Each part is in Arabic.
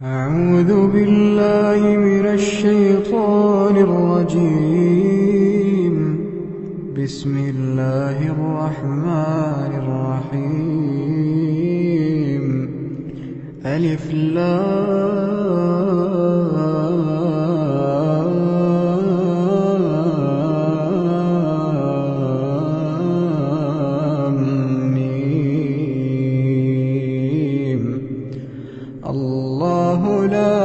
أعوذ بالله من الشيطان الرجيم. بسم الله الرحمن الرحيم. ألف لام ميم. الله لا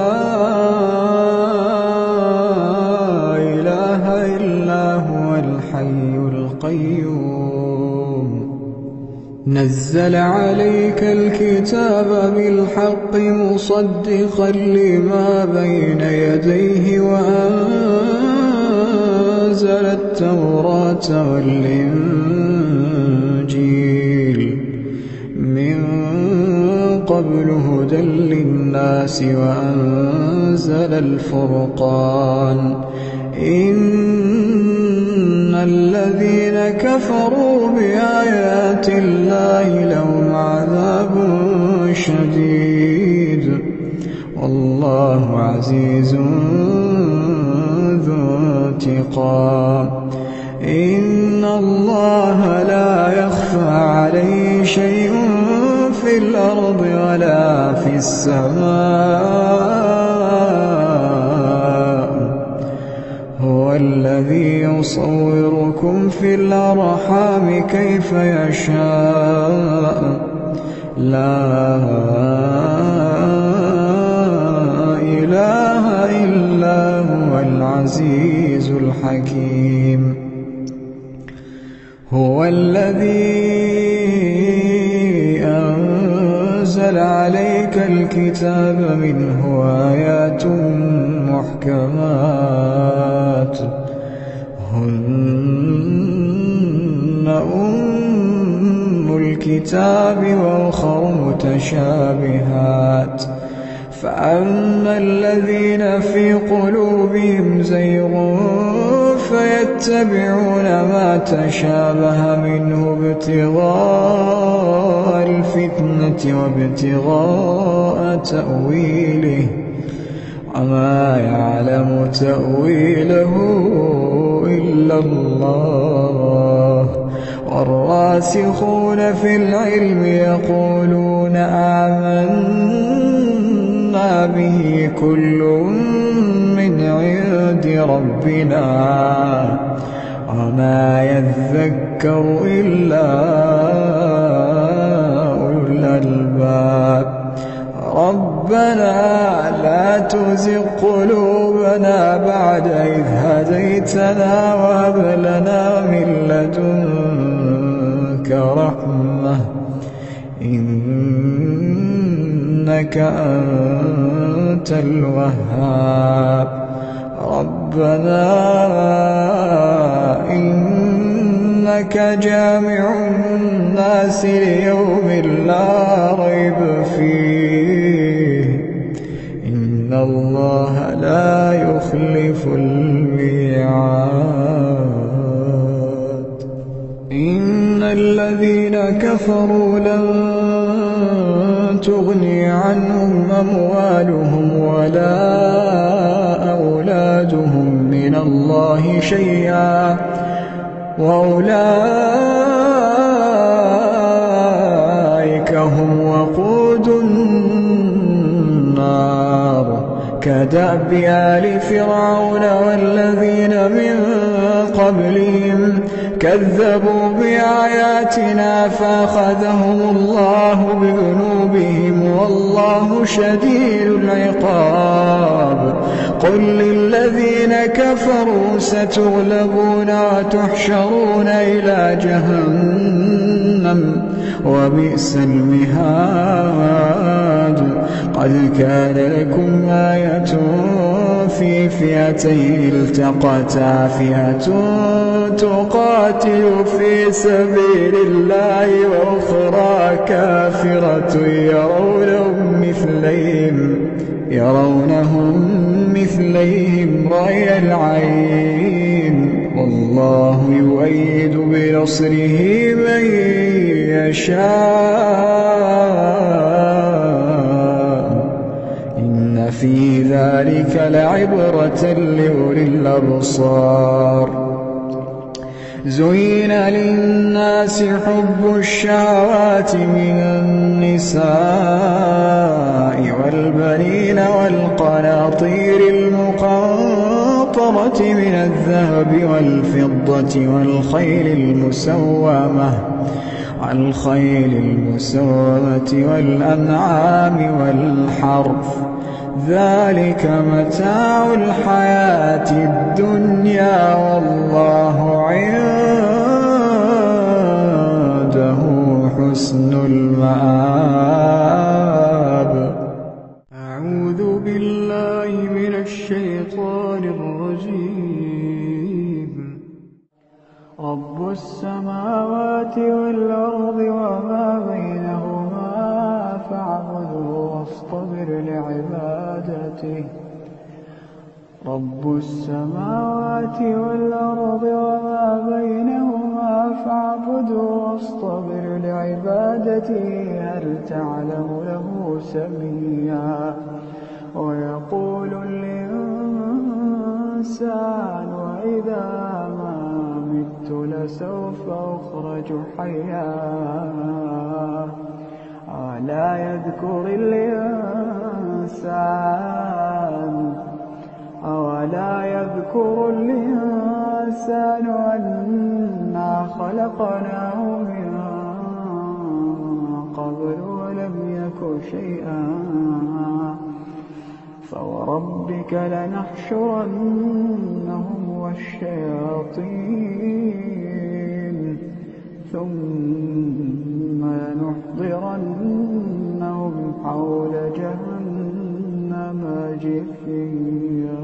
إله إلا هو الحي القيوم. نزل عليك الكتاب بالحق مصدقا لما بين يديه وأنزل التوراة والإنجيل من قبل هدى للناس وأنزل الفرقان. إن الذين كفروا بآيات الله لهم عذاب شديد والله عزيز ذو انتقام. إن الله لا يخفى عليه شيء في الأرض ولا في السماء. هو الذي يصوركم في الأرحام كيف يشاء. لا إله إلا هو العزيز الحكيم. هو الذي أنزل عليك الكتاب منه آيات محكمات هن أم الكتاب وأخر متشابهات. فأما الذين في قلوبهم زيغ فيتبعون ما تشابه منه ابتغاء الفتنة وابتغاء تأويله وما يعلم تأويله إلا الله. والراسخون في العلم يقولون آمنا به كل من عند ربنا وما يذكر إلا أولو الألباب. ربنا لا تزغ قلوبنا بعد إذ هديتنا وهب لنا من لدنك رحمة إنك أنت الوهاب. ربنا إنك جامع الناس ليوم لا ريب فيه إن الله لا يخلف الميعاد. إن الذين كفروا لن تغني عنهم أموالهم ولا أولادهم من الله شيئا وأولئك هم وقود النار. كدأب آل فرعون والذين من قبلهم كذبوا بآياتنا فأخذهم الله بذنوبهم والله شديد العقاب. قل للذين كفروا ستغلبون وتحشرون إلى جهنم وبئس المهاد. قد كان لكم آية في فئتين التقتا فئة تقاتل في سبيل الله وأخرى كافرة يرونهم مثليهم رأي العين والله يؤيد بنصره من يشاء إن في ذلك لعبرة لأولي الأبصار. زين للناس حب الشهوات من النساء والبنين والقناطير المقنطرة من الذهب والفضة والخيل المسومة والأنعام والحرث، ذلك متاع الحياة الدنيا، والله عنده حسن المآب. أعوذ بالله من الشيطان الرجيم. رب السماوات والأرض وما بينهما فاعبده واصطبر لعبادته. رب السماوات والأرض وما بينهما فاعبده واصطبر لعبادته. هل تعلم له سميا؟ ويقول الإنسان وإذا ما مت لسوف أخرج حيا. أولا يذكر الإنسان أنا خلقناه من قبل ولم يك شيئا. فوربك لنحشرنهم والشياطين ثم لنحضرنهم حول جهنم جثيا.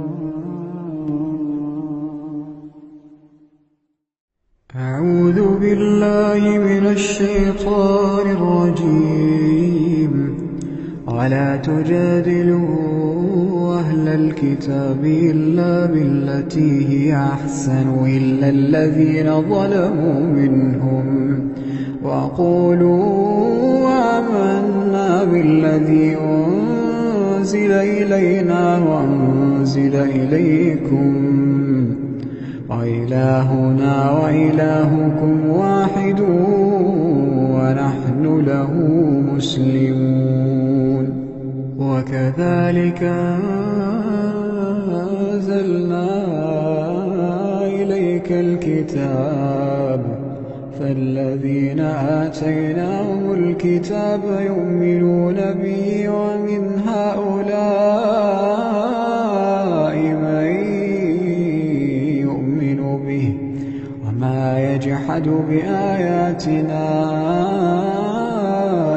أعوذ بالله من الشيطان الرجيم. ولا تجادلوا أهل الكتاب إلا بالتي هي أحسن إلا الذين ظلموا منهم وقولوا آمنا بالذي أنزل إلينا وأنزل إليكم وإلهنا وإلهكم واحد ونحن له مسلمون. وكذلك أنزلنا إليك الكتاب فالذين آتيناهم الكتاب يؤمنون به ومن هؤلاء من يؤمن به وما يجحد بآياتنا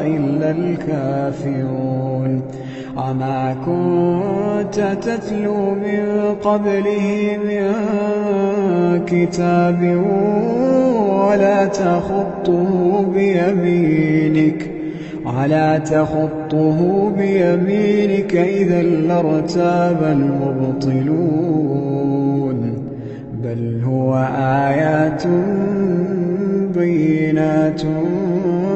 إلا الكافرون. وما كنت تتلو من قبله من كتاب ولا تخطه بيمينك إذا لارتاب المبطلون. بل هو آيات بينات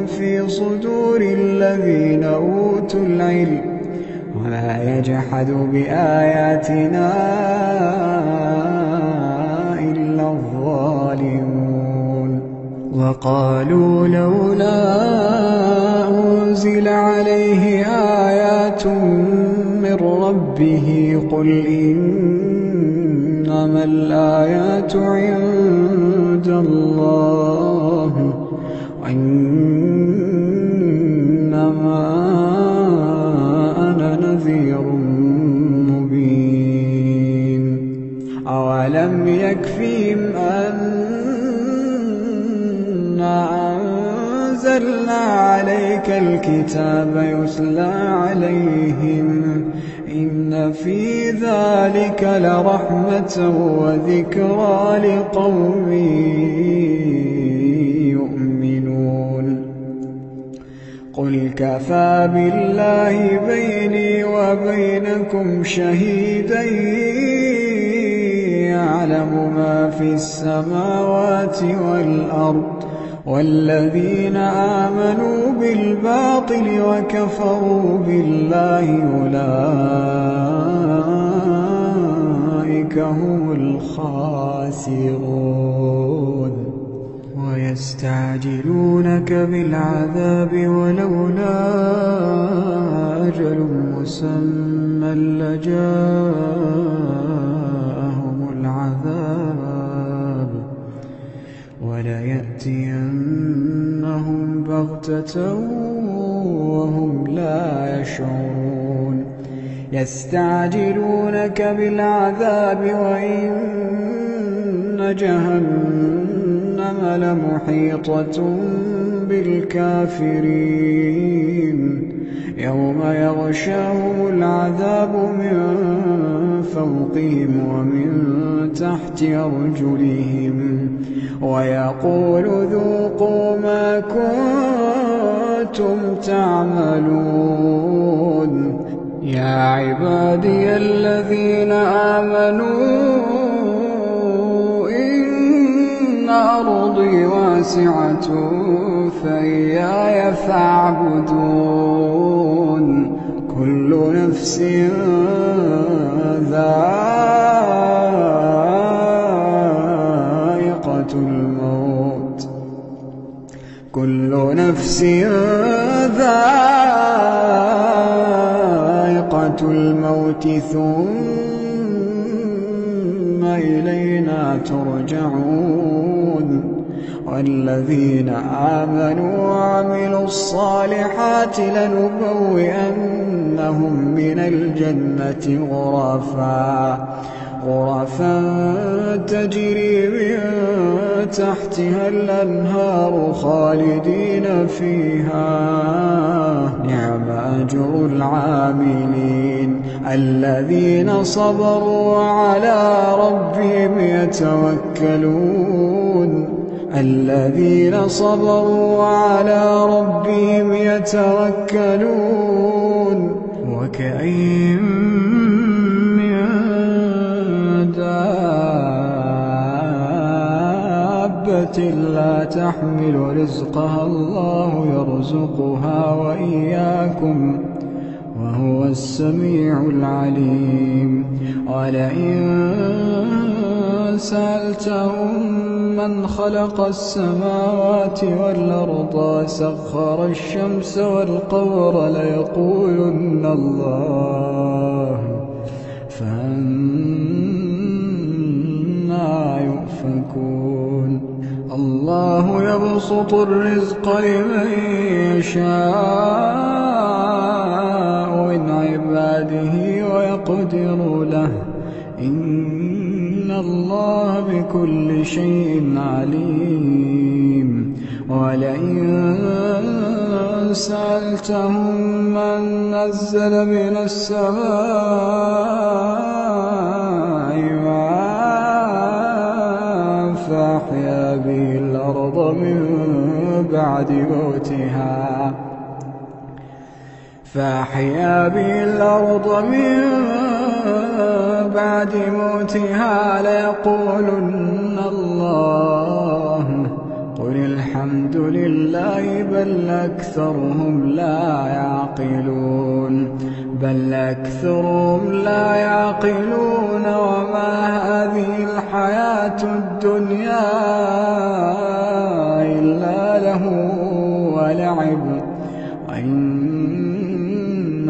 في صدور الذين أوتوا العلم ولا يجحد بآياتنا إلا الظالمون. وقالوا لولا أنزل عليه آيات من ربه قل إنما الآيات عند الله وإنما أنا نذير مبين. أولم يكفهم أنا أنزلنا عليك الكتاب يتلى عليهم إن في ذلك لرحمة وذكرى لقوم يؤمنون. قل كفى بالله بيني وبينكم شهيدا يعلم ما في السماوات والأرض والذين آمنوا بالباطل وكفروا بالله أولئك هم الخاسرون ويستعجلونك بالعذاب ولولا أجل مسمى لجاءهم العذاب وليأتينهم بغتة وهم لا يشعرون يستعجلونك بالعذاب وإن جهنم لمحيطة بالكافرين يوم يغشاهم العذاب من فوقهم ومن تحت أرجلهم ويقول ذوقوا ما كنتم تعملون يا عبادي الذين آمنوا إن أرضي واسعة فإياي فاعبدون كل نفس ذائقة الموت كل نفس ذائقة الموت ثم إلينا ترجعون والذين آمنوا وعملوا الصالحات لنبوئنهم من الجنة غرفا تجري من تحتها الأنهار خالدين فيها نعم أجر العاملين الذين صبروا وعلى ربهم يتوكلون وكأين من دابة لا تحمل رزقها الله يرزقها وإياكم وهو السميع العليم ولئن سألتهم من خلق السماوات والأرض وسخر الشمس والقمر ليقولن الله فأنى يؤفكون الله يبسط الرزق لمن يشاء من عباده ويقدر له إن الله بكل شيء عليم ولئن سألتهم من نزل من السماء ماء فأحيا به الأرض من بعد موتها ليقولن الله قل الحمد لله بل أكثرهم لا يعقلون وما هذه الحياة الدنيا إلا له ولعب وإن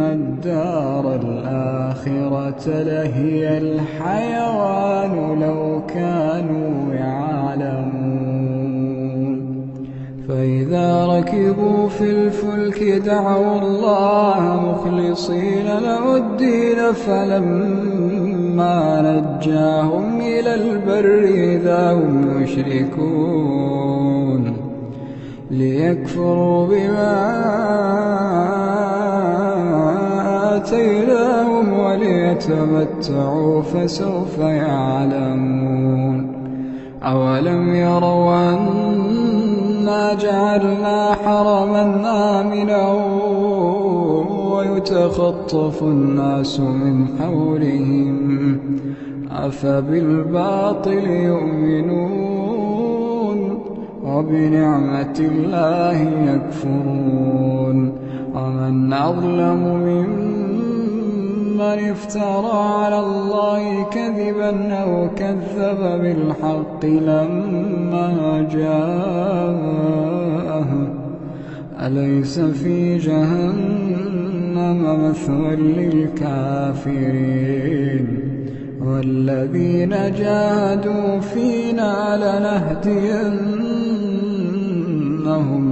الدار الآخرة لهي الحيوان لو كانوا يعلمون فإذا ركبوا في الفلك دعوا الله مخلصين له الدين فلما نجاهم إلى البر إذا هم يشركون ليكفروا بما آتيناهم وليتمتعوا فسوف يعلمون أولم يروا أنا جعلنا حرما آمنا ويتخطف الناس من حولهم أفبالباطل يؤمنون وبنعمة الله يكفرون ومن أظلم ممن افترى على الله كذبا أو كذب بالحق لما جاءه أليس في جهنم مثوى للكافرين والذين جاهدوا فينا لنهدينهم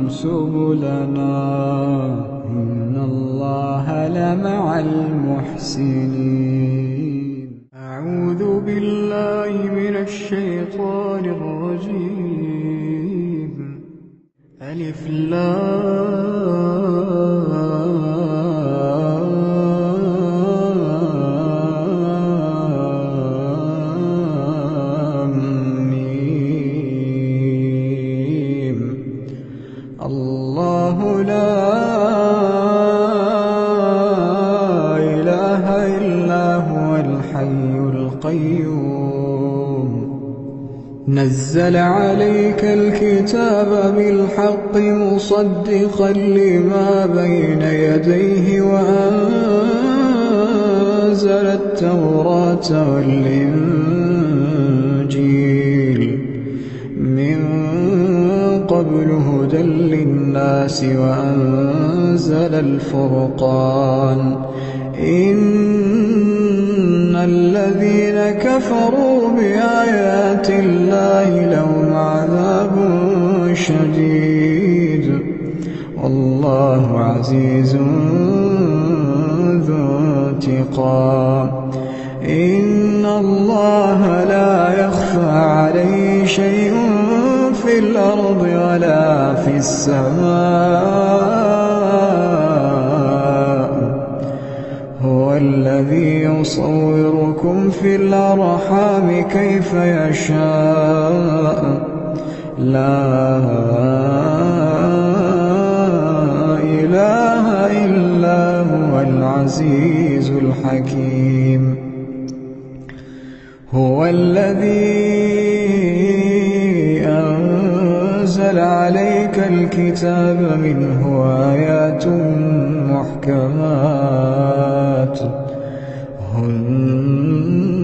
سبلنا إن الله لمع المحسنين. أعوذ بالله من الشيطان الرجيم. ألف لام ميم. الله لا إله إلا هو الحي القيوم نزل عليك الكتاب بالحق مصدقا لما بين يديه وأنزل التوراة والإنجيل من قبل هدى للناس وأنزل الفرقان إن الذين كفروا بآيات الله لهم عذاب شديد والله عزيز ذو انتقام. إن الله لا يخفى عليه شيء في الأرض ولا في السماء هو الذي يصوركم في الأرحام كيف يشاء لا إله إلا هو العزيز الحكيم. هو الذي أنزل عليك الكتاب منه آيات محكمات هن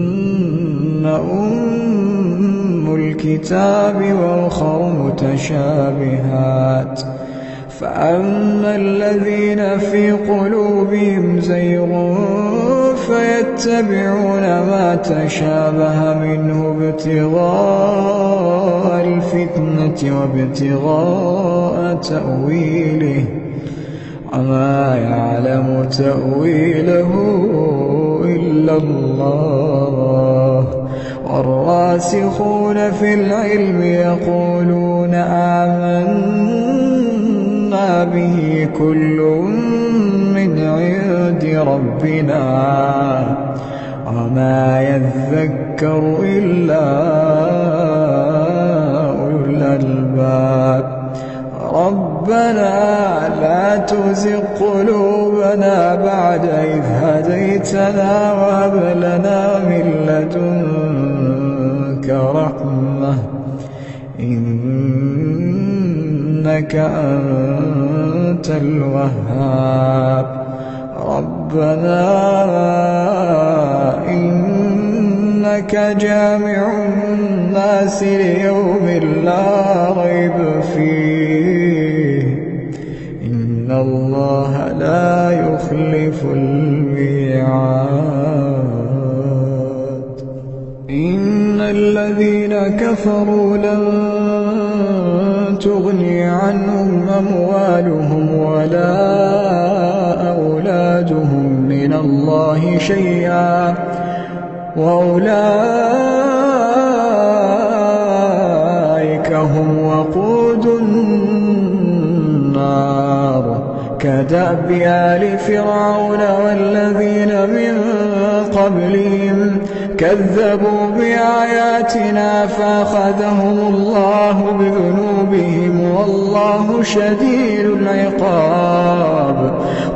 أم الكتاب وأخر متشابهات فأما الذين في قلوبهم زيغ فيتبعون ما تشابه منه ابتغاء الفتنة وابتغاء تأويله وما يعلم تأويله إلا الله والراسخون في العلم يقولون آمنا به كل من عند ربنا وما يذكر إلا أولو الألباب. ربنا لا تزغ قلوبنا بعد إذ هديتنا وهب لنا من لدنك رحمة إنك أنت الوهاب. ربنا إنك جامع الناس ليوم لا ريب فيه إن الله لا يخلف الميعاد. إن الذين كفروا لن تغني عنهم أموالهم ولا أولادهم من الله شيئا وأولئك هم وقود النار كدأب آل فرعون والذين من قبلهم كذبوا بآياتنا فأخذهم الله بذنوبهم والله شديد العقاب.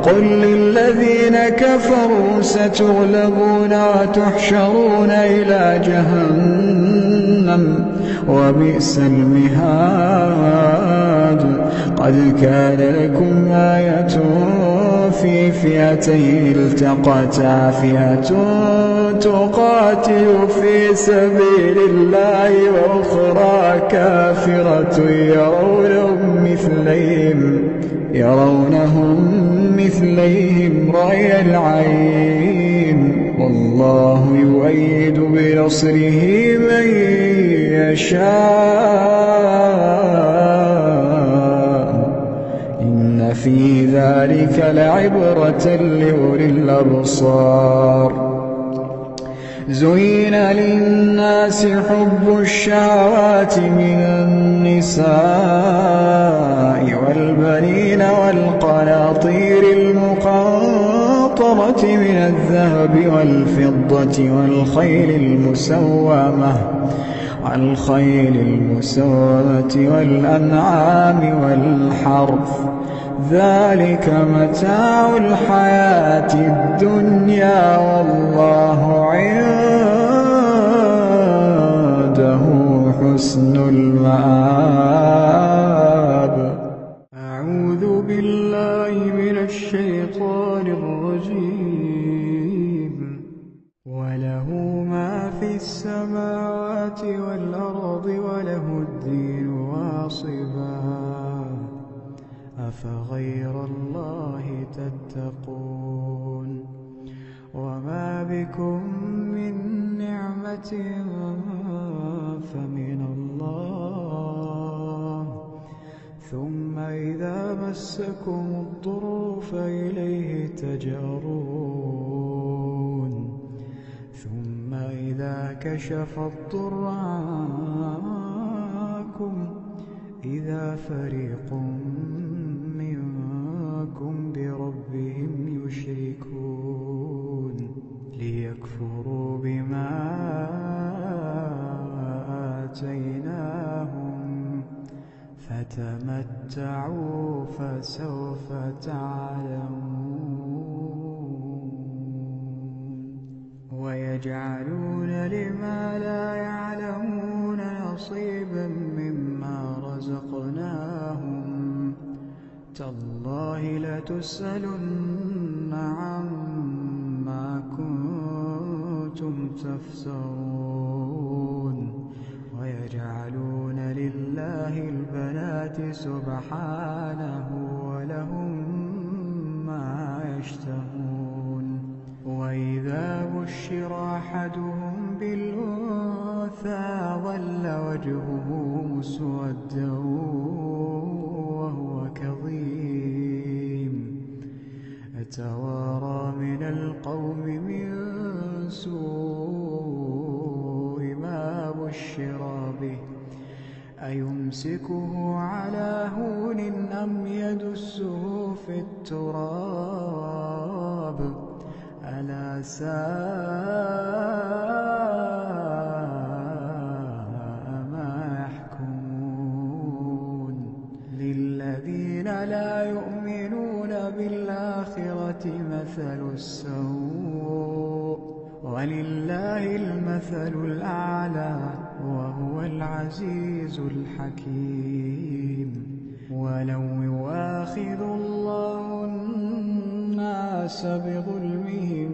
قل للذين كفروا ستغلبون وتحشرون إلى جهنم جهنم وبئس المهاد. قد كان لكم آية في فئتين التقتا، فئة تقاتل في سبيل الله وأخرى كافرة يرونهم مثليهم رأي العين، والله يؤيد بنصره من يشاء، إن في ذلك لعبرة لأولي الأبصار. زين للناس حب الشهوات من النساء والبنين والقناطير المقنطرة من الذهب والفضة والخيل المسومة والأنعام والحرث، ذلك متاع الحياة الدنيا، والله عنده حسن المآب. أعوذ بالله من الشيطان الرجيم. وله ما في السماوات والأرض وله الدين واصبا، أفغير الله تتقون؟ وما بكم من نعمة فمن الله، ثم إذا مسكم الضر فإليه تجأرون، ثم إذا كشف الضر عنكم إذا فريق منكم بربهم يشركون، ليكفروا بما آتيناهم، فتمتعوا فسوف تعلمون. ويجعلون لما لا يعلمون نصيبا مما رزقناهم، تالله لتسألن عما كنتم تفترون. ويجعلون لله البنات سبحانه ولهم ما يشتهون. وإذا بشر أحدهم بالأنثى ظل وجهه مسودا وهو كظيم، يتوارى من القوم من سوء ما بشر به، أيمسكه على هون أم يدسه في التراب، ألا ساء ما يحكمون. للذين لا يؤمنون بالآخرة مثل السوء، ولله المثل الأعلى وهو العزيز الحكيم. ولو يؤاخذ الله الناس بظلمهم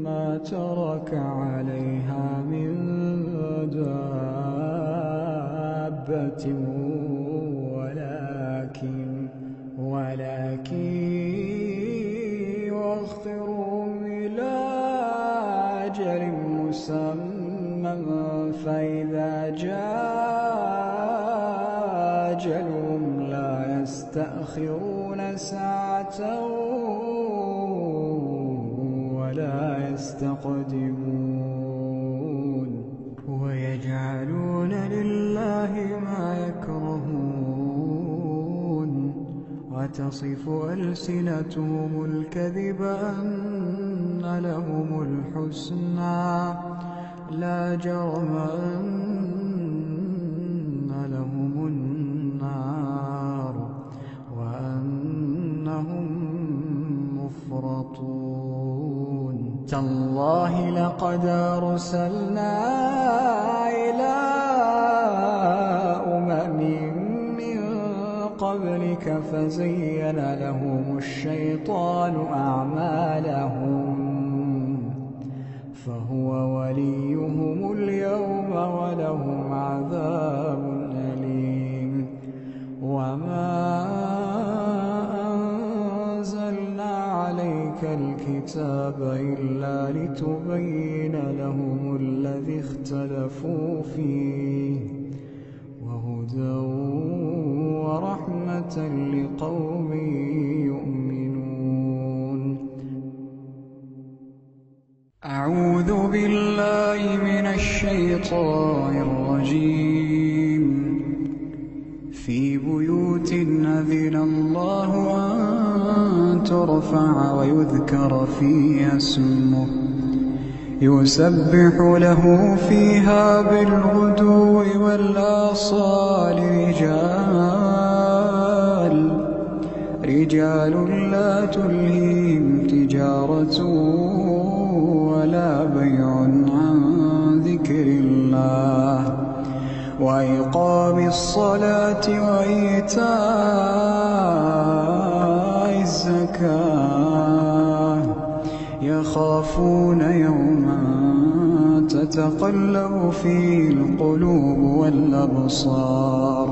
ما ترك عليها من دابة، ولكن يؤخرهم إلى أجل مسمى، فإذا جاء أجلهم لا يستأخرون ساعة ولا يستقدمون. ويجعلون لله ما يكرهون، وتصف ألسنتهم الكذب أن لهم الحسنى، لا جرم أن لهم النار وأنهم مفرطون. تالله لقد أرسلنا إلى أمم من قبلك فزين لهم الشيطان أعمالهم فهو وليهم اليوم ولهم عذاب أليم. وما أنزلنا عليك الكتاب إلا لتبين لهم الذي اختلفوا فيه وهدى ورحمة لقوم يؤمنون. أعوذ بالله من الشيطان الرجيم. في بيوت أذن الله أن ترفع ويذكر فيها اسمه يسبح له فيها بالغدو والآصال رجال لا تلهيهم تجارة ولا بيع عن ذكر الله وإقام الصلاة وإيتاء الزكاة يخافون يوما تتقلب فيه القلوب والأبصار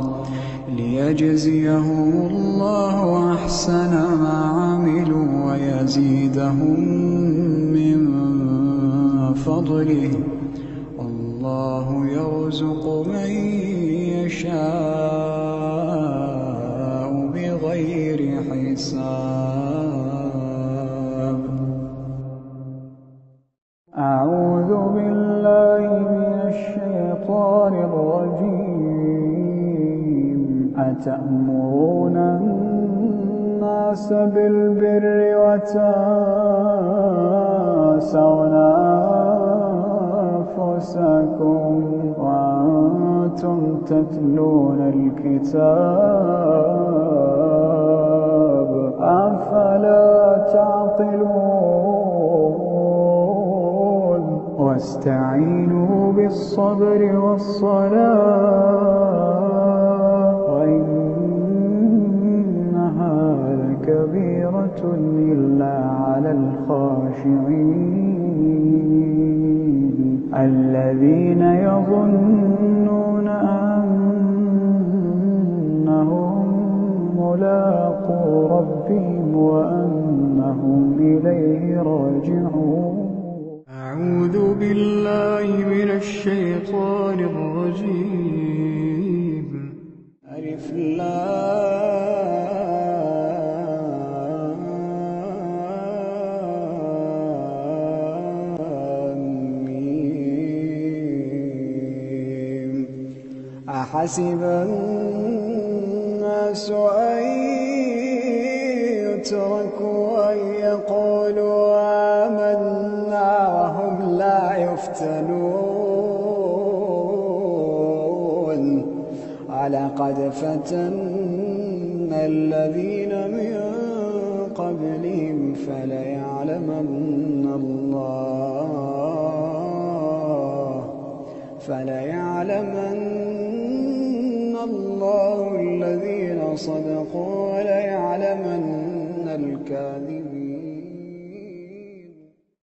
ليجزيهم الله أحسن ما عملوا ويزيدهم من فضله والله يرزق من يشاء بغير حساب. أعوذ بالله من الشيطان الرجيم. أتأمرون الناس بالبر وتنسون أنفسكم وأنتم تتلون الكتاب أفلا تعقلون. واستعينوا بالصبر والصلاة وإنها لكبيرة إلا على الخاشعين الذين يظنون أنهم ملاقو ربهم وأنهم إليه راجعون. أعوذ بالله من الشيطان الرجيم. ألف لام ميم. أحسب الناس أن يتركوا أن يقولوا آمنا وهم لا يفتنون ولقد فتنا الذين من قبلهم فليعلمن الله الذين صدقوا وليعلمن الكاذبين.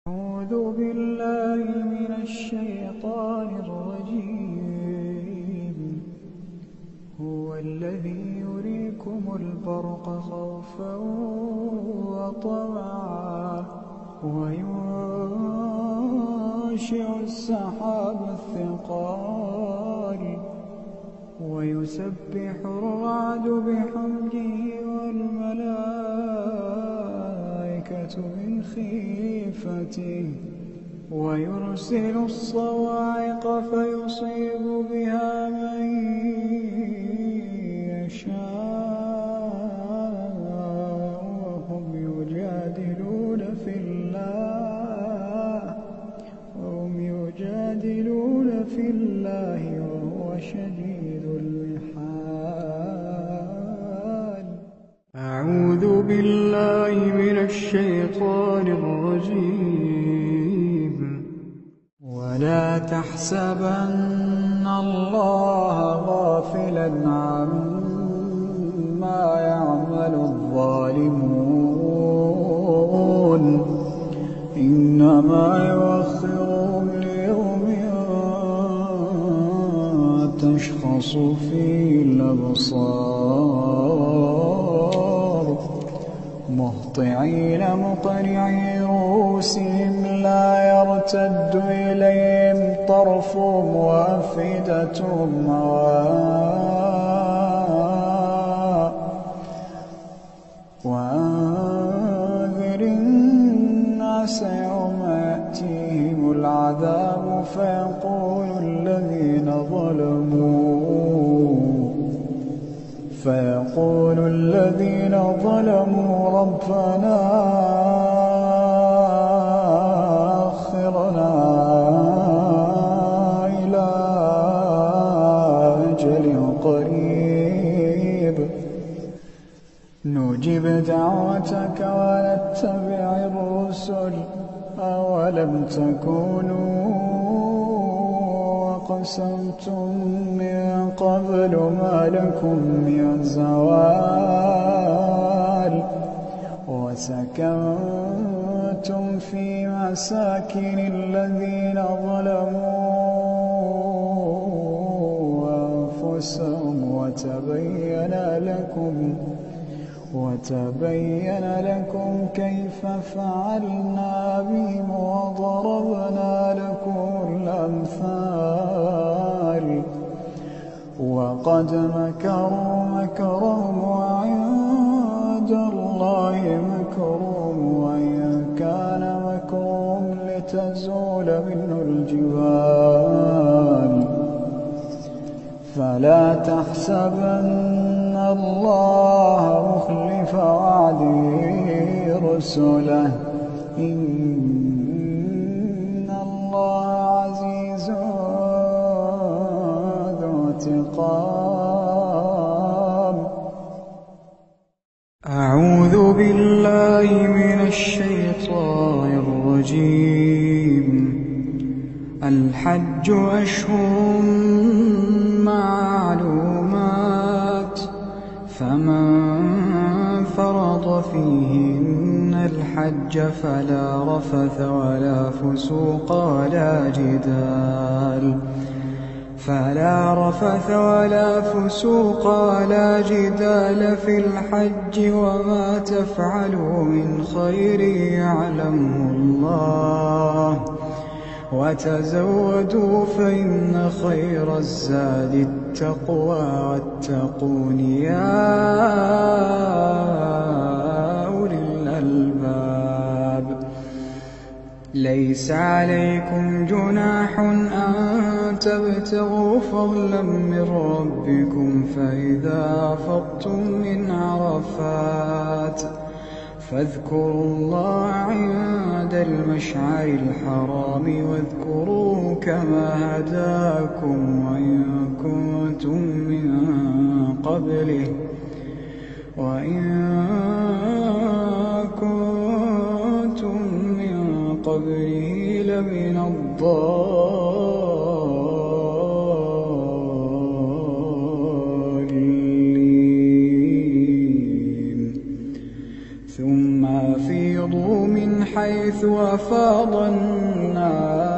أعوذ بالله من الشيطان الرجيم. هو الذي يريكم البرق خوفا وطمعا وينشئ السحاب الثقال ويسبح الرعد بحمده والملائكة من خيفته ويرسل الصواعق فيصيب بها من يشاء وهم يجادلون في الله وهو شديد المحال. أعوذ بالله من الشيطان الرجيم. فلا تحسبن الله غافلا عما يعمل الظالمون إنما يؤخرهم ليوم تشخص فيه الأبصار مهطعين مقنعي رؤوسهم لا يرتد إليهم طرفهم وأفئدتهم هواء وأنذر الناس يوم يأتيهم العذاب فيقول الذين ظلموا ربنا أخرنا إلى أجل قريب نجب دعوتك ونتبع الرسل أولم تكونوا أقسمتم من قبل ما لكم من زوال وسكنتم في مساكن الذين ظلموا أنفسهم وتبين لكم كيف فعلنا بهم وضربنا لكم الأمثال وقد مكروا مكرهم وعند الله مكرهم وإن كان مكرهم لتزول منه الجبال فلا تحسبن الله مخلف وعده رسله إن الله عزيز ذو انتقام. أعوذ بالله من الشيطان الرجيم. الحج أشهر معلومات فمن فرض فيهن الحج فلا رفث ولا فسوق ولا جدال في الحج وما تفعلوا من خير يعلمه الله وتزودوا فإن خير الزاد التقوى واتقون يا أولي الألباب. ليس عليكم جناح أن تبتغوا فضلا من ربكم فإذا أفضتم من عرفات فاذكروا الله عند المشعر الحرام واذكروه كما هداكم وإن كنتم من قبله لمن الضالين. ثم أفيضوا من حيث أفاض الناس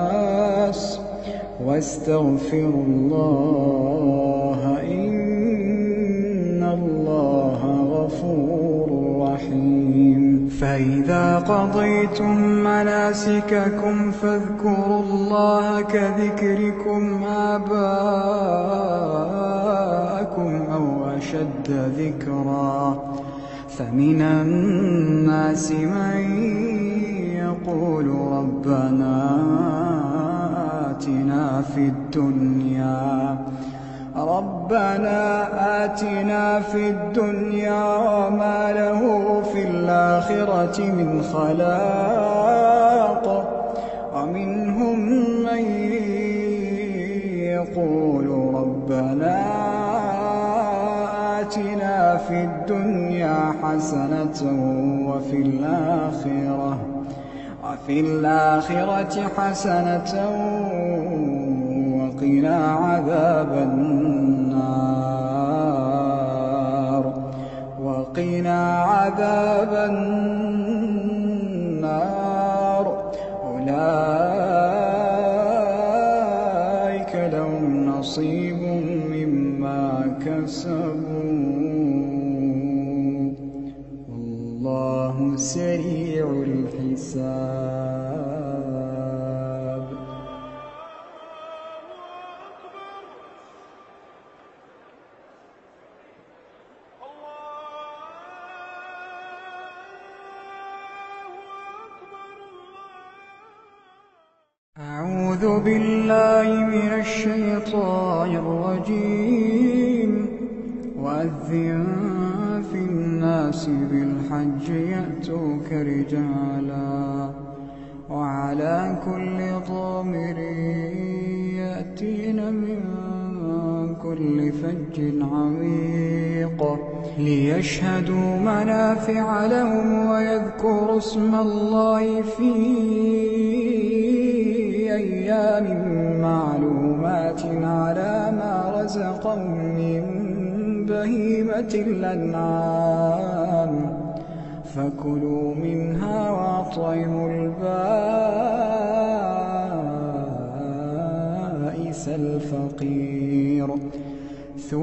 واستغفروا الله إن الله غفور رحيم. فإذا قضيتم مناسككم فاذكروا الله كذكركم آباءكم أو أشد ذكرا فمن الناس من يقول ربنا آتنا في الدنيا وما له في الآخرة من خلاق ومنهم من يقول ربنا آتنا في الدنيا حسنة وفي الآخرة حسنة وقنا عذاب النار وقنا عذاب النار. أولئك لهم نصيب مما كسبوا والله سريع الحساب. أعوذ بالله من الشيطان الرجيم. وأذن في الناس بالحج يأتوك رجالا وعلى كل ضامر يأتين من كل فج عميق ليشهدوا منافع لهم ويذكروا اسم الله في أيام معلومات على ما رزقهم من بهيمة الأنعام فكلوا منها وأطعموا البائس الفقير ثم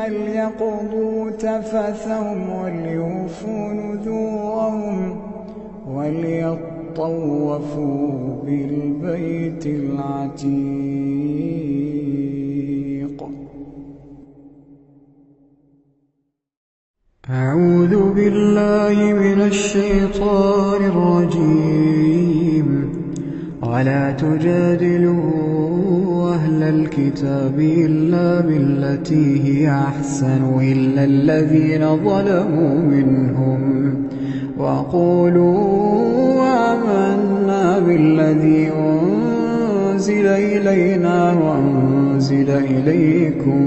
ليقضوا تفثهم وليوفوا نذورهم وليطوفوا بالبيت العتيق. أعوذ بالله من الشيطان الرجيم. ولا تجادلوا أهل الكتاب إلا بالتي هي أحسن إلا الذين ظلموا منهم وقولوا آمنا بالذي أنزل إلينا وأنزل إليكم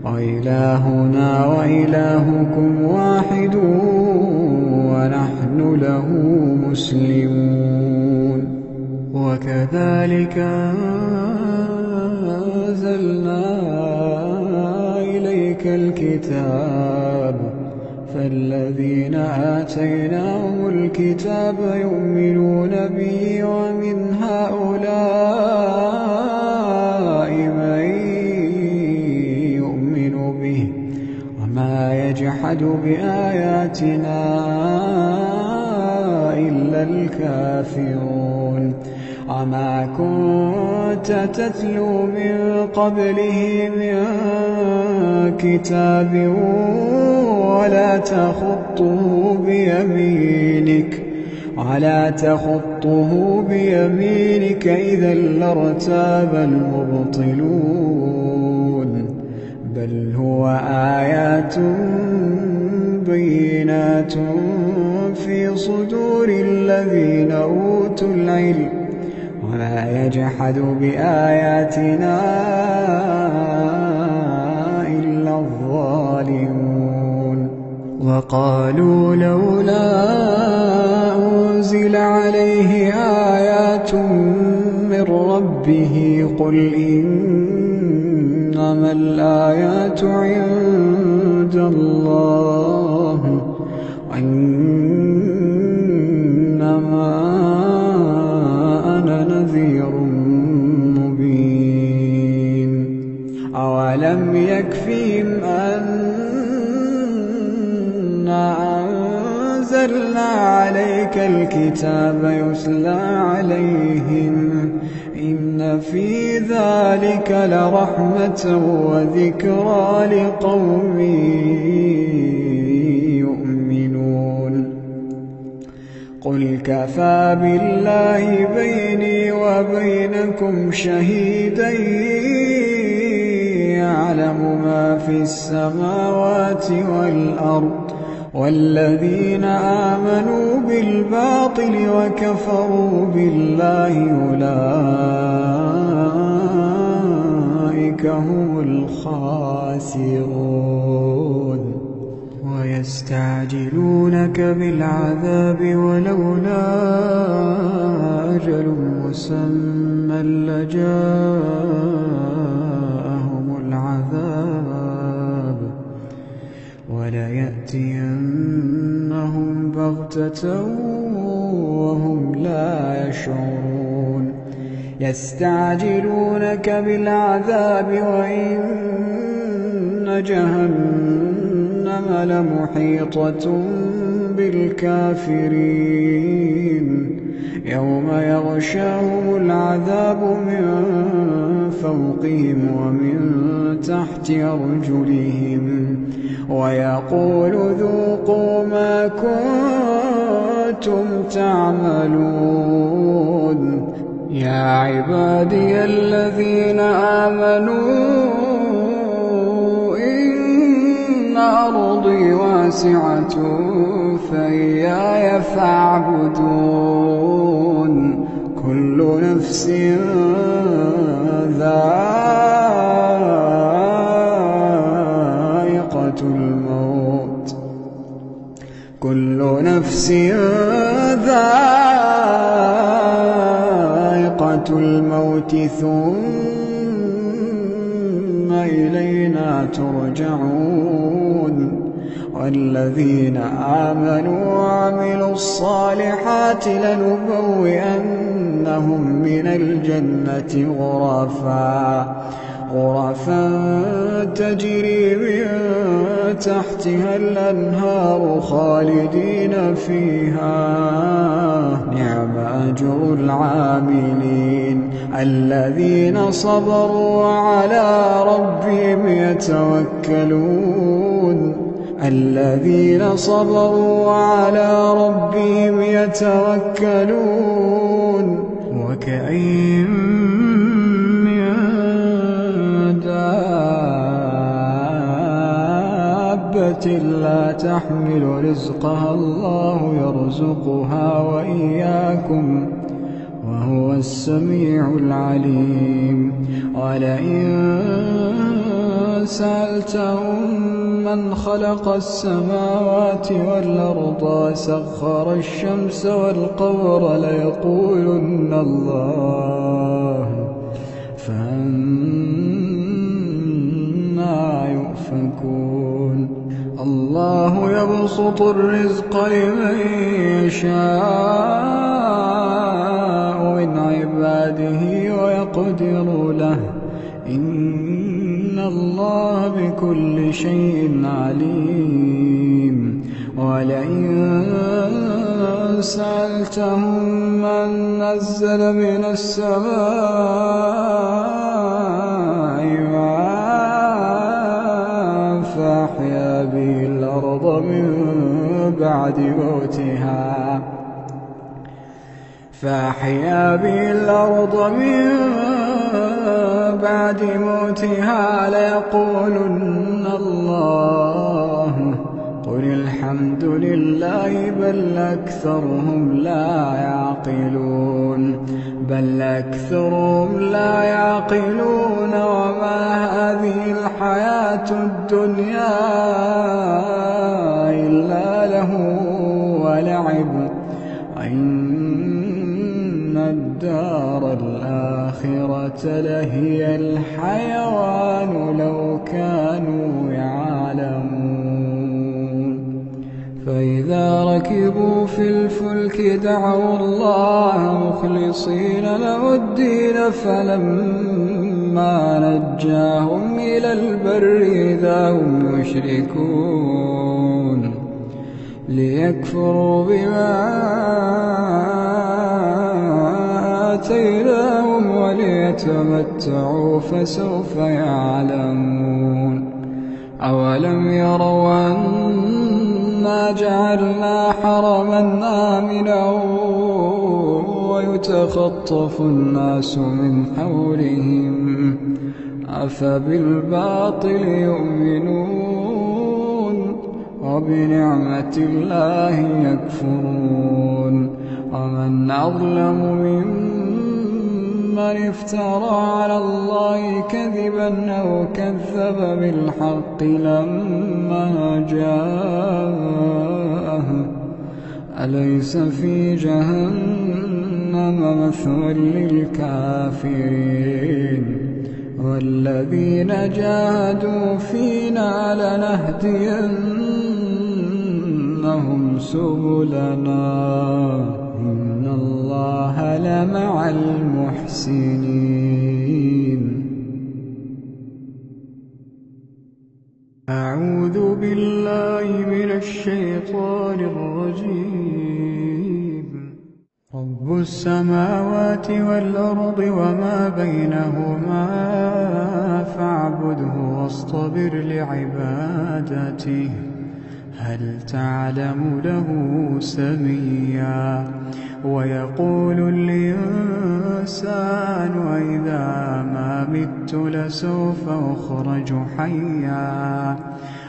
وإلهنا وإلهكم واحد ونحن له مسلمون. وكذلك أنزلنا إليك الكتاب فالذين آتيناهم الكتاب يؤمنون به ومن هؤلاء من يؤمن به وما يجحد بآياتنا إلا الكافرون. وما كنت تتلو من قبله من كتاب ولا تخطه بيمينك إذا لارتاب المبطلون. بل هو آيات بينات في صدور الذين أوتوا العلم وما يجحد بآياتنا إلا الظالمون. وقالوا لولا أنزل عليه آيات من ربه قل إنما الآيات عند الله وإنما أنا نذير مبين. أولم يكفهم أنا أنزلنا عليك الكتاب يتلى عليهم إن في ذلك لرحمة وذكرى لقوم يؤمنون. قل كفى بالله بيني وبينكم شهيدا يعلم ما في السماوات والأرض والذين آمنوا بالباطل وكفروا بالله أولئك هم الخاسرون. ويستعجلونك بالعذاب ولولا أجل مسمى لجاءهم العذاب وليأتينهم بغتة وهم لا يشعرون يستعجلونك بالعذاب وإن جهنم لمحيطة بالكافرين يوم يغشاهم العذاب من فوقهم ومن تحت أرجلهم ويقول ذوقوا ما كنتم تعملون يا عبادي الذين آمنوا إن أرضي واسعة فإياي فاعبدون كل نفس ذائقة الموت كل نفس ذائقة الموت ثم إلينا ترجعون والذين آمنوا وعملوا الصالحات لنبوئنهم من الجنة غرفا تجري من تحتها الأنهار خالدين فيها نعم أجر العاملين الذين صبروا وعلى ربهم يتوكلون وكأين من دابة لا تحمل رزقها الله يرزقها وإياكم وهو السميع العليم ولئن سألتهم من خلق السماوات والأرض وسخر الشمس والقمر ليقولن الله فأنى يؤفكون الله يبسط الرزق لمن يشاء من عباده ويقدر له إن الله بكل شيء عليم ولئن سألتهم من نزل من السماء ماء فأحيا به الأرض من بعد موتها ليقولن الله قل الحمد لله بل أكثرهم لا يعقلون وما هذه الحياة الدنيا إلا له ولعب وإن الدار الآخرة لهي الحيوان لو كانوا يعلمون فإذا ركبوا في الفلك دعوا الله مخلصين له الدين فلما نجاهم إلى البر إذا هم يشركون ليكفروا بما آتيناهم وليتمتعوا فسوف يعلمون أولم يروا أنا جعلنا حرما آمنا ويتخطف الناس من حولهم أفبالباطل يؤمنون وبنعمة الله يكفرون ومن أظلم ممن افترى على الله كذبا أو كذب بالحق لما جاءه أليس في جهنم مثوى للكافرين والذين جاهدوا فينا لنهدينهم سبلنا إن الله لمع المحسنين. أعوذ بالله من الشيطان الرجيم. رب السماوات والأرض وما بينهما فاعبده واصطبر لعبادته هل تعلم له سميا. ويقول الإنسان وإذا ما مت لسوف أخرج حيا.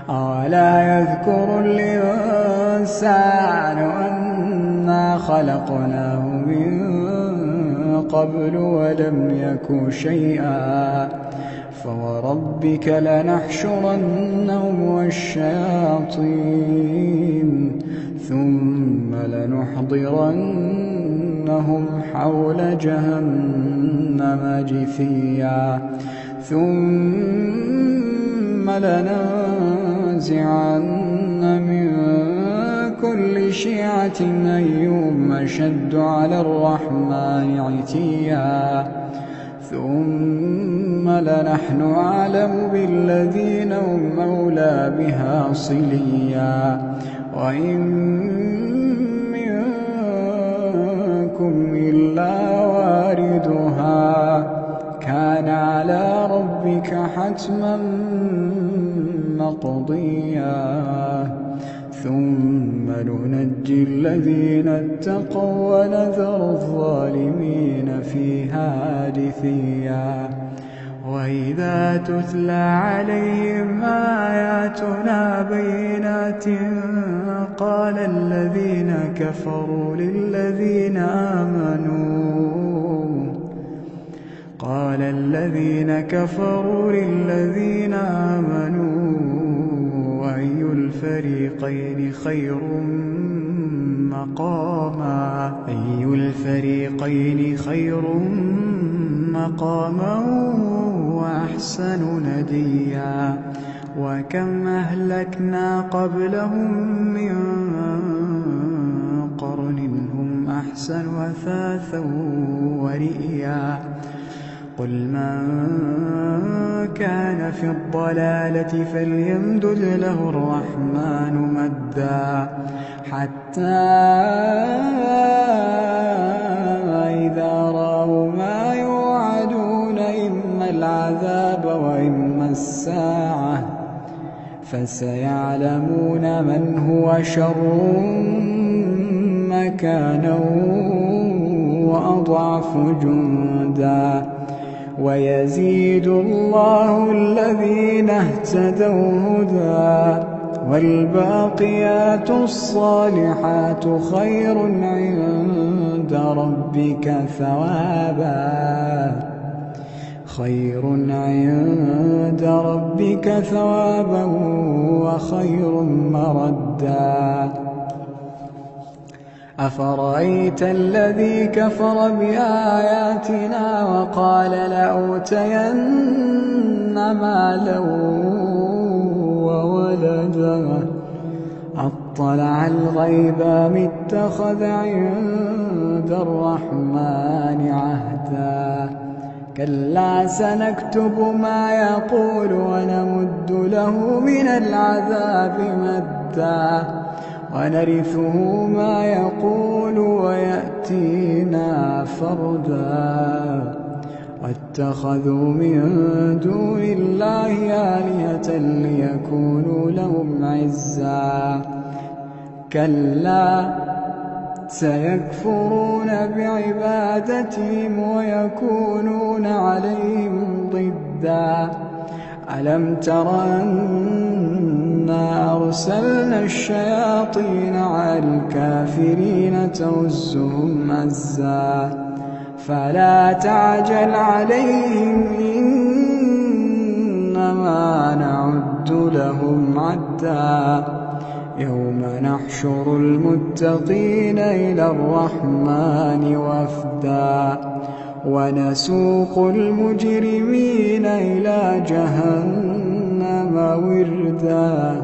أولا يذكر الإنسان أنا خلقناه من قبل ولم يك شيئا. فوربك لنحشرنهم والشياطين ثم لنحضرنهم حول جهنم جثيا. ثم لننزعن من كل شيعة أيهم أشد على الرحمن عتيا. ثم لنحن أعلم بالذين هم أولى بها صليا. وإن منكم إلا واردها كان على ربك حتما مقضيا. ثم ننجي الذين اتقوا ونذر الظالمين فيها جثيا. وإذا تتلى عليهم آياتنا بينات قال الذين كفروا للذين آمنوا أي الفريقين خير مقاما وأحسن نديا. وكم أهلكنا قبلهم من قرن هم أحسن أثاثا ورئيا. قل من كان في الضلالة فليمدد له الرحمن مدا حتى إذا رأوا ما يوعدون إما العذاب وإما الساعة فسيعلمون من هو شر مكانا وأضعف جندا. ويزيد الله الذين اهتدوا هدى والباقيات الصالحات خير عند ربك ثوابا وخير مردا. أفرأيت الذي كفر بآياتنا وقال لأوتين مالا وولدا أطلع الغيب أم اتخذ عند الرحمن عهدا. كلا سنكتب ما يقول ونمد له من العذاب مدا ونرثه ما يقول ويأتينا فردا. واتخذوا من دون الله آلهة ليكونوا لهم عزا. كلا سيكفرون بعبادتهم ويكونون عليهم ضدا. ألم تر أنا أرسلنا الشياطين على الكافرين تؤزهم أزا فلا تعجل عليهم إنما نعد لهم عدا يوم نحشر المتقين إلى الرحمن وفدا ونسوق المجرمين إلى جهنم وردا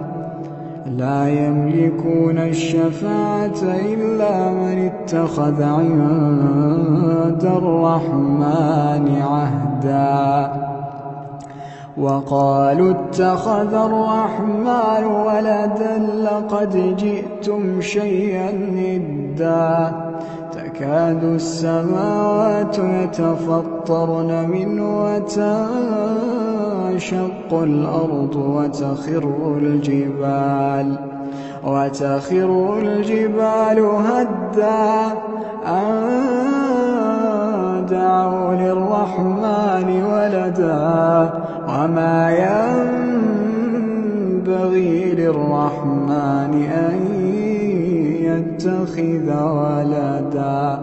لا يملكون الشفاعة إلا من اتخذ عند الرحمن عهدا وقالوا اتخذ الرحمن ولدا لقد جئتم شيئا إدا تكاد السماوات يتفطرن منه وتنشق الأرض وتخر الجبال هدا أن دعوا للرحمن ولدا وما ينبغي للرحمن أن يتخذ ولدا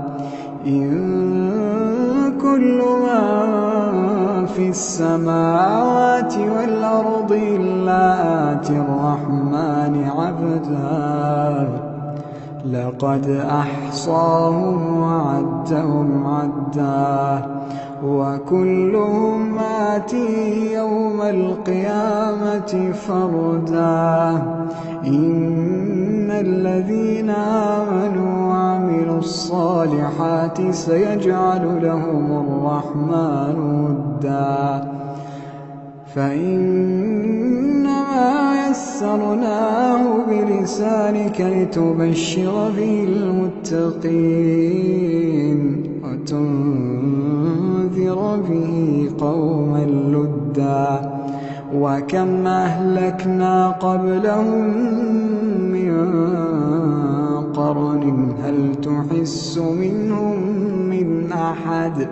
إن كل من في السماوات والأرض إلا آتي الرحمن عبدا لقد أحصاهم وعدهم عدا وكلهم آتيه يوم القيامة فردا إن الذين آمنوا وعملوا الصالحات سيجعل لهم الرحمن ودا فإنما يسرناه بلسانك لتبشر به المتقين وتنذر به قوما لدا وكم أهلكنا قبلهم من قرن هل تحس منهم من أحد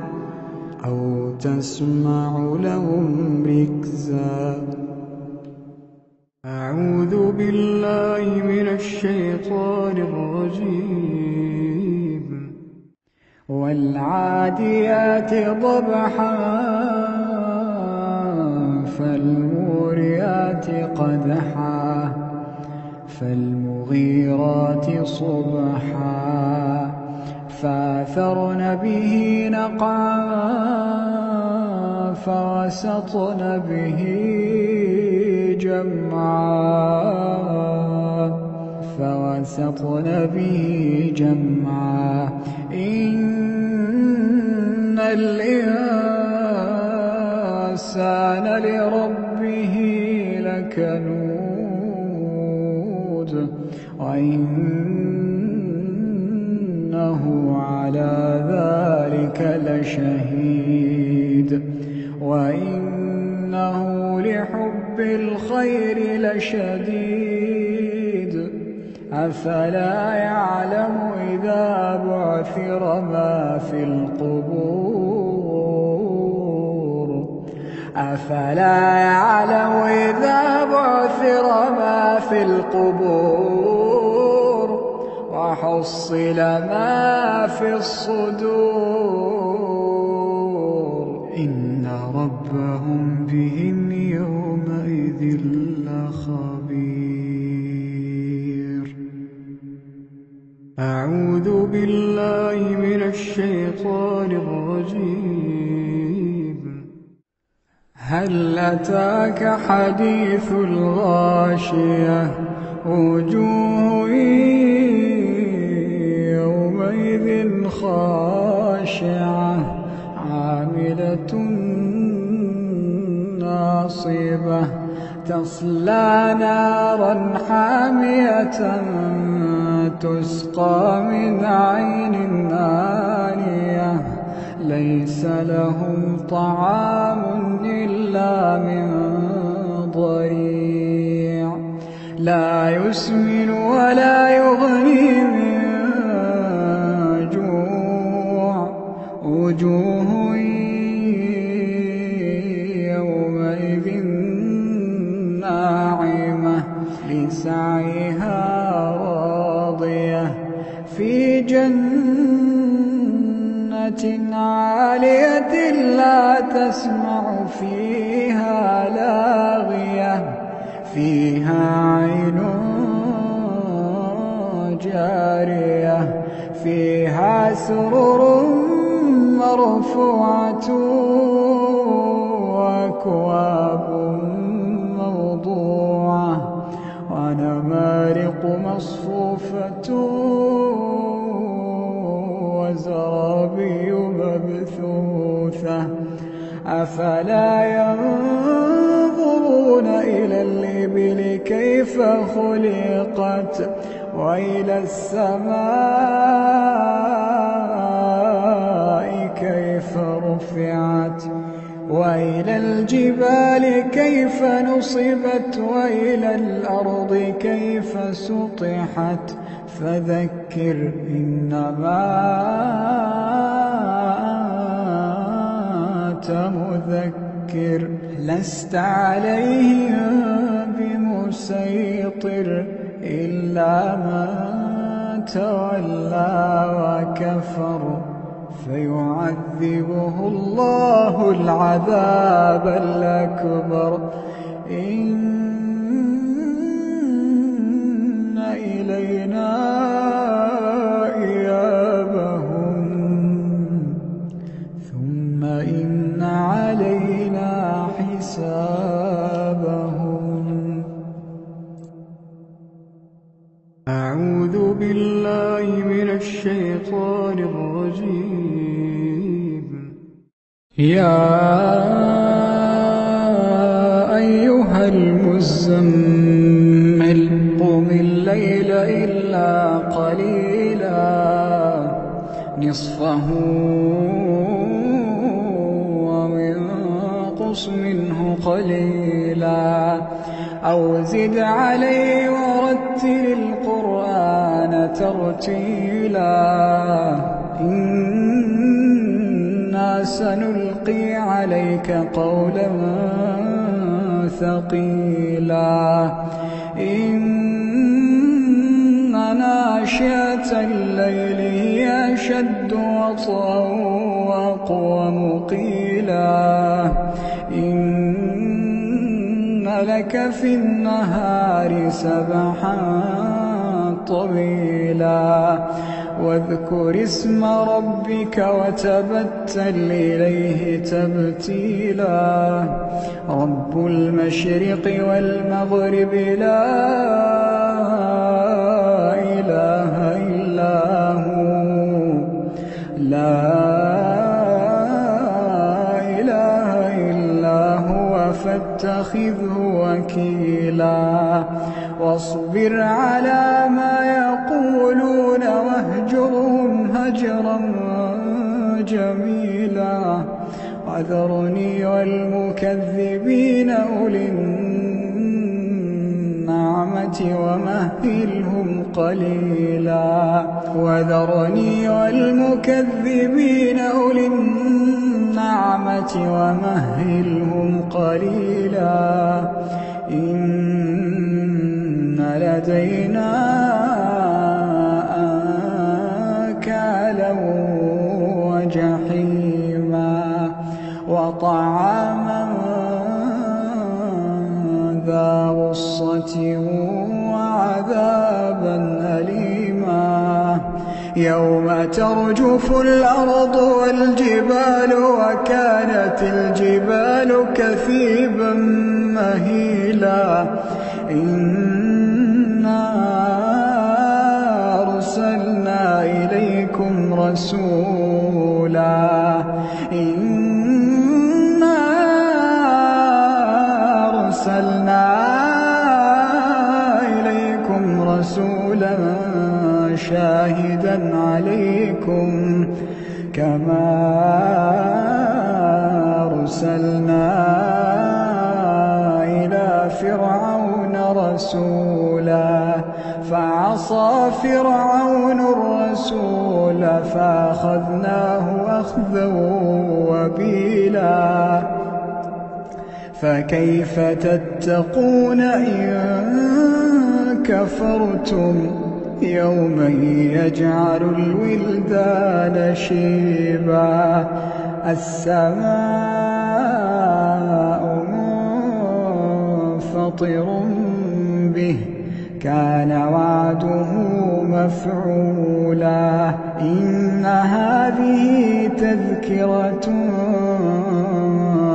أو تسمع لهم ركزا أعوذ بالله من الشيطان الرجيم والعاديات ضبحا فالموريات قدحا فالمغيرات صبحا فأثرن به نقعا فوسطن به جمعا إن الإنسان لربه لكنود وإنه على ذلك لشهيد وإنه لحب الخير لشديد أفلا يعلم إذا بعثر ما في القبور أفلا يعلم إذا بعثر ما في القبور وحصل ما في الصدور إن ربهم بهم يومئذ لخبير أعوذ بالله من الشيطان الرجيم هل أتاك حديث الغاشية وجوه يومئذ خاشعة عاملة ناصبة تصلى نارا حامية تسقى من عين آنية ليس لهم طعام إلا من ضريع لا يسمن ولا يغني من جوع وجوه يومئذ ناعمة لسعيها راضية في جنة عالية لا تسمع فيها لاغية فيها عين سرر مرفوعة وأكواب موضوعة ونمارق مصفوفة وزرابي مبثوثة أفلا ينظرون إلى الإبل كيف خلقت وإلى السماء كيف رفعت وإلى الجبال كيف نصبت وإلى الأرض كيف سطحت فذكر إنما أنت مذكر لست عليهم بمسيطر إلا من تولى وكفر فيعذبه الله العذاب الأكبر إن إلينا إيابهم ثم إن علينا حسابهم. أعوذ بالله من الشيطان الرجيم. يا أيها المزمل قم الليل إلا قليلا نصفه وانقص منه قليلا أو زد عليه ورتل القرآن ترتيلا إنا سنلقي عليك قولا ثقيلا إن ناشئة الليل هي أشد وطئا وأقوم قيلا إن لك في النهار سبحا طويلا واذكر اسم ربك وتبتل إليه تبتيلا رب المشرق والمغرب لا إله إلا هو فاتخذه وكيلا واصبر على ما يقولون واهجرهم هجرا جميلا وذرني والمكذبين أولي النعمة ومهلهم قليلا وذرني والمكذبين أولي النعمة ومهلهم قليلا إن لدينا أنكالا وجحيما وطعاما ذا غصة وعذابا أليما يوم ترجف الأرض والجبال وكانت الجبال كثيبا مهيلا إنا أرسلنا إليكم رسولا شاهدا عليكم كما أرسلنا إلى فرعون رسولا فعصى فرعون الرسول فأخذناه أخذا وبيلا فكيف تتقون إن كفرتم يوما يجعل الولدان شيبا السماء منفطر به كان وعده مفعولا إن هذه تذكرة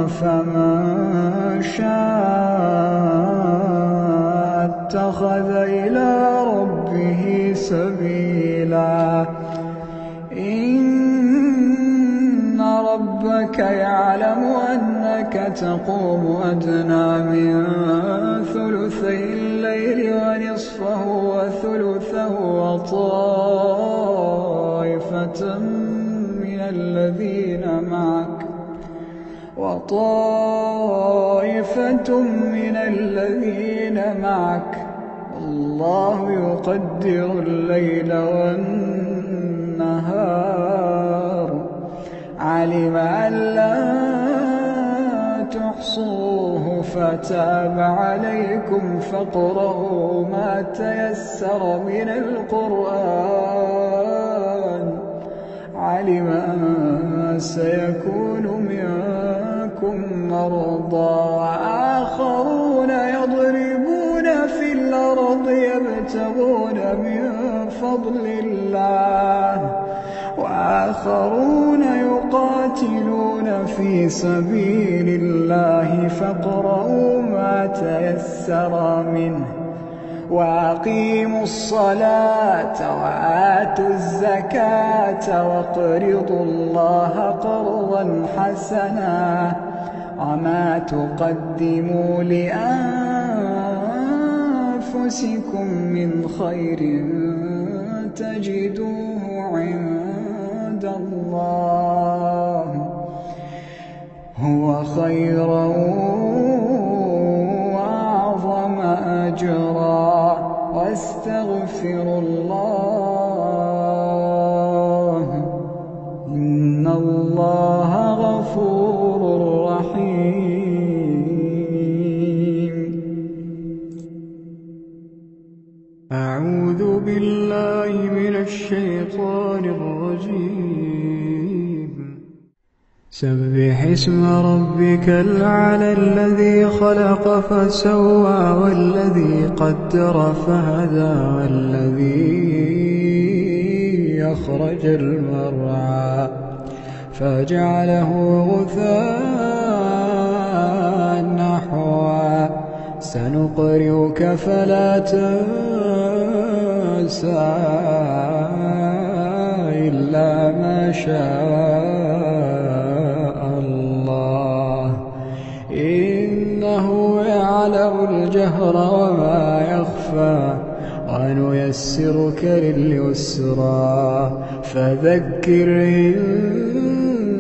فمن شاء اتخذ إلى ربه سبيلا إن ربك يعلم أنك تقوم أدنى من ثلثي الليل ونصفه وثلثه وطائفة من الذين معك الله يقدر الليل والنهار علم أن لا تحصوه فتاب عليكم فاقرؤوا ما تيسر من القرآن علم أن سيكون منكم مرضى وآخرون يضربون في الأرض يبتغون من فضل الله وآخرون يقاتلون في سبيل الله فاقرؤوا ما تيسر منه وأقيموا الصلاة وآتوا الزكاة واقرضوا الله قرضا حسنا وما تقدموا لأنفسكم من خير تجدوه عند الله هو خيرا وأعظم أجرا واستغفروا الله إن الله غفور رحيم أعوذ بالله من الشيطان الرجيم سبح اسم ربك الأعلى الذي خلق فسوى والذي قدر فهدى والذي أخرج المرعى فجعله غثاء نحوا سنقرئك فلا تنسى إلا ما شاء الله إنه يعلم الجهر وما يخفى ونيسرك لليسرى فذكر إن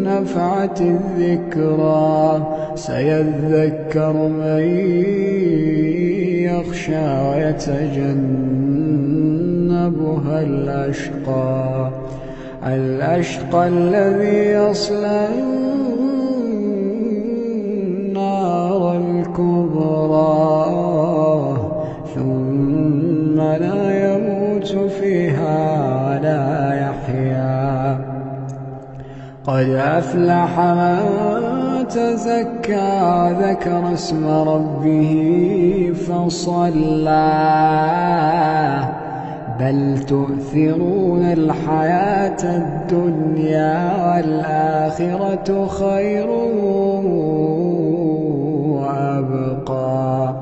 نفعت الذكرى سيذكر من يخشى ويتجنبها الأشقى الذي يصلى النار الكبرى ثم لا يموت فيها ولا يحيا قد أفلح من تزكى وذكر اسم ربه فصلى بل تؤثرون الحياة الدنيا والآخرة خير وأبقى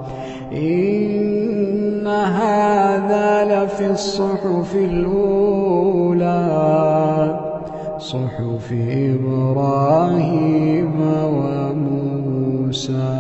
إن هذا لفي الصحف الأولى صحف إبراهيم وموسى